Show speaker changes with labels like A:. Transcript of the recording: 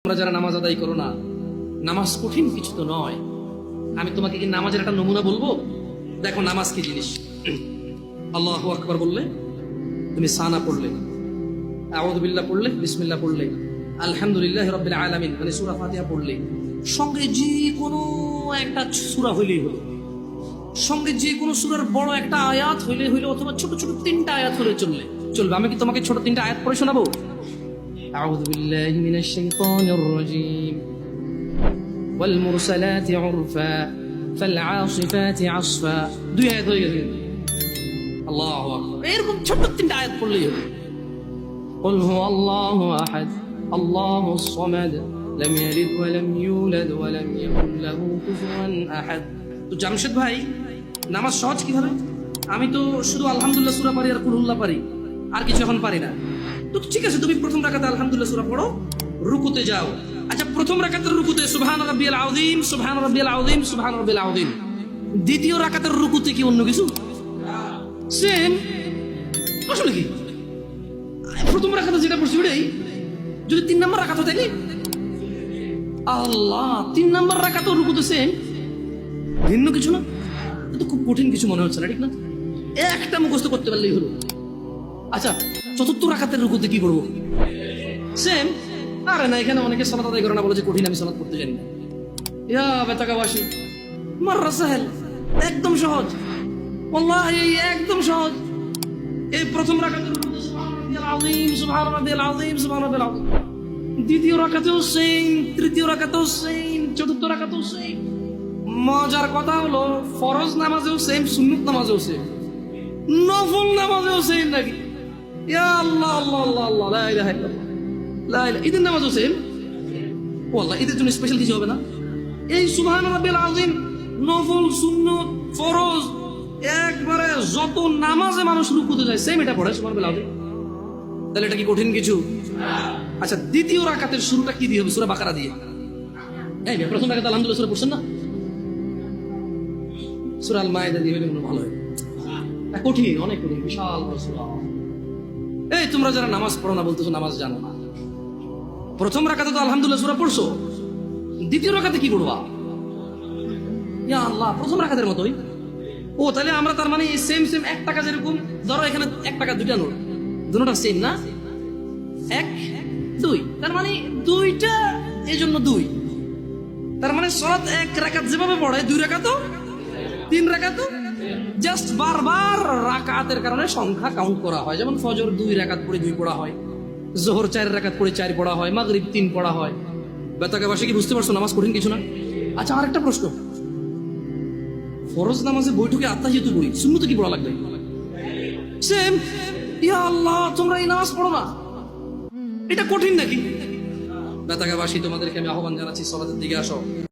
A: তোমরা যারা নামাজ আদায় করো না, নামাজ কঠিন কিছু তো নয়। আমি তোমাকে কি নামাজের একটা নমুনা বলবো? দেখো নামাজ কি জিনিস। আল্লাহু আকবার বললে, তুমি সানা পড়লে, আউযু বিল্লাহ পড়লে, বিসমিল্লাহ পড়লে, আলহামদুলিল্লাহ রাব্বিল আলামিন মানে সূরা ফাতিহা পড়লে, সঙ্গে যে কোনো একটা সূরা হইলেই হলো, সঙ্গে যে কোনো সূরার বড় একটা আয়াত হইলে হইলো, অথবা ছোট ছোট তিনটা আয়াত হলে চলবে। আমি কি তোমাকে ছোট তিনটা আয়াত পড়ে শোনাবো? أعوذ بالله من الشيطان الرجيم والمرسلات عرفا فالعاصفات عصفا। দুই আয়াত হয়ে গেছে। আল্লাহু আকবার। এরকম ছোট তিনটা আয়াত পড়লেই হবে। قل هو الله أحد الله الصمد لم يلد ولم يولد ولم يكن له كفوا أحد। তো জামশেদ ভাই, নামাজ সহজ কিভাবে? আমি তো শুধু আলহামদুলিল্লাহ সূরা পারি আর কুল হুল্লাহ পারি, আর কিছু এখন পারি না। তো ঠিক আছে, তুমি প্রথম রাকাতে আলহামদুলিল্লাহ সূরা পড়ো, রুকুতে যাও। আচ্ছা, প্রথম রাকাতের রুকুতে সুবহান রাব্বিয়াল আযীম, সুবহান রাব্বিয়াল আযীম, সুবহান রাব্বিয়াল আযীম। দ্বিতীয় রাকাতের রুকুতে কি অন্য কিছু? সেম। আসলে কি প্রথম রাকাতে যেটা পড়ছি ওটাই, যদি 3 নাম্বার রাকাত থাকে, আল্লাহ 3 নাম্বার রাকাতের রুকুতে সেম, ভিন্ন কিছু না। তো খুব কঠিন কিছু মনে হচ্ছে না, ঠিক না? একটা মুখস্থ করতে পারলেই হলো। আচ্ছা, চতুর্থ রাকাতের রুকুতে কি করবো? সেম। আরে না, এখানে অনেকে সালাত আদায় করে না, বলে যে কঠিন, আমি সালাত করতে জানি না। ইয়া বেতাকাবাসী, মাররা সাহেল, একদম সহজ, ওয়াল্লাহি একদম সহজ। এই প্রথম রাকাতের রুকুতে সুবহান রাব্বিয়াল আযীম, সুবহান রাব্বিয়াল আযীম, সুবহান রাব্বিয়াল আযীম। দ্বিতীয় রাকাতেও সেম, তৃতীয় রাকাতেও সেম, চতুর্থ রাকাতেও সেম। মজার কথা হলো, ফরজ নামাজেও সেম, সুন্নত নামাজেও সেম, নফল নামাজেও সেম নাকি? ইয়া আল্লাহ আল্লাহ আল্লাহ আল্লাহ, লা ইলাহা ইল্লাল্লাহ, লা ইলাহা। ঈদের নামাজও সেম। ওয়াল্লাহ, ঈদের জন্য স্পেশাল কিছু হবে না? এই সুবহান রাব্বিল আযীম, নফল, সুন্নত, ফরজ, একবারে যত নামাজে মানুষ রুকুতে যায় সেম এটা পড়ে সুবহান রাব্বিল আযীম। তাহলে এটা কি কঠিন কিছু? আচ্ছা, দ্বিতীয় রাকাতের শুরুটা কি দিয়ে হবে? সূরা বাকারা দিয়ে। এই প্রথম রাকাতে আলহামদুলিল্লাহ সূরা পড়ছেন না? সূরা আল মাইদা দিয়ে হলে ভালো হয়। কঠিন, অনেক কঠিন, বিশাল বড় সূরা। এই তোমরা যারা নামাজ পড়ো না, বলতেছো নামাজ জানো না। প্রথম রাকাতে তো আলহামদুলিল্লাহ সূরা পড়ছো, দ্বিতীয় রাকাতে কি পড়বা? ইয়া আল্লাহ, প্রথম রাকাতের মতোই। ও তাহলে আমরা তার মানে সেম সেম, 1 টাকা যেরকম, ধরো এখানে 1 টাকা দুইটা নোট, দুটোটা সেম না? 1 2, তার মানে দুইটা, এই জন্য 2। তার মানে সালাত 1 রাকাত যেভাবে পড়ে, 2 রাকাতও, 3 রাকাতও, জাস্ট বারবার রাকাতের কারণে সংখ্যা কাউন্ট করা হয়। যেমন ফজর 2 রাকাত পড়ে 2 পড়া হয়, যোহর 4 রাকাত পড়ে 4 পড়া হয়, মাগরিব 3 পড়া হয়। বেতাকাবাসী কি বুঝতে পারছো নামাজ কঠিন কিছু না? আচ্ছা, আরেকটা প্রশ্ন, ফরজ নামাজে বৈঠকে আত্তাহিয়াতু পড়ি, সুন্নতে কি পড়া লাগবে? সেম। ইয়া আল্লাহ, তোমরা এই নামাজ পড়ো না, এটা কঠিন নাকি? বেতাকাবাসী, তোমাদেরকে আমি আহ্বান জানাচ্ছি, সালাতের দিকে আসো।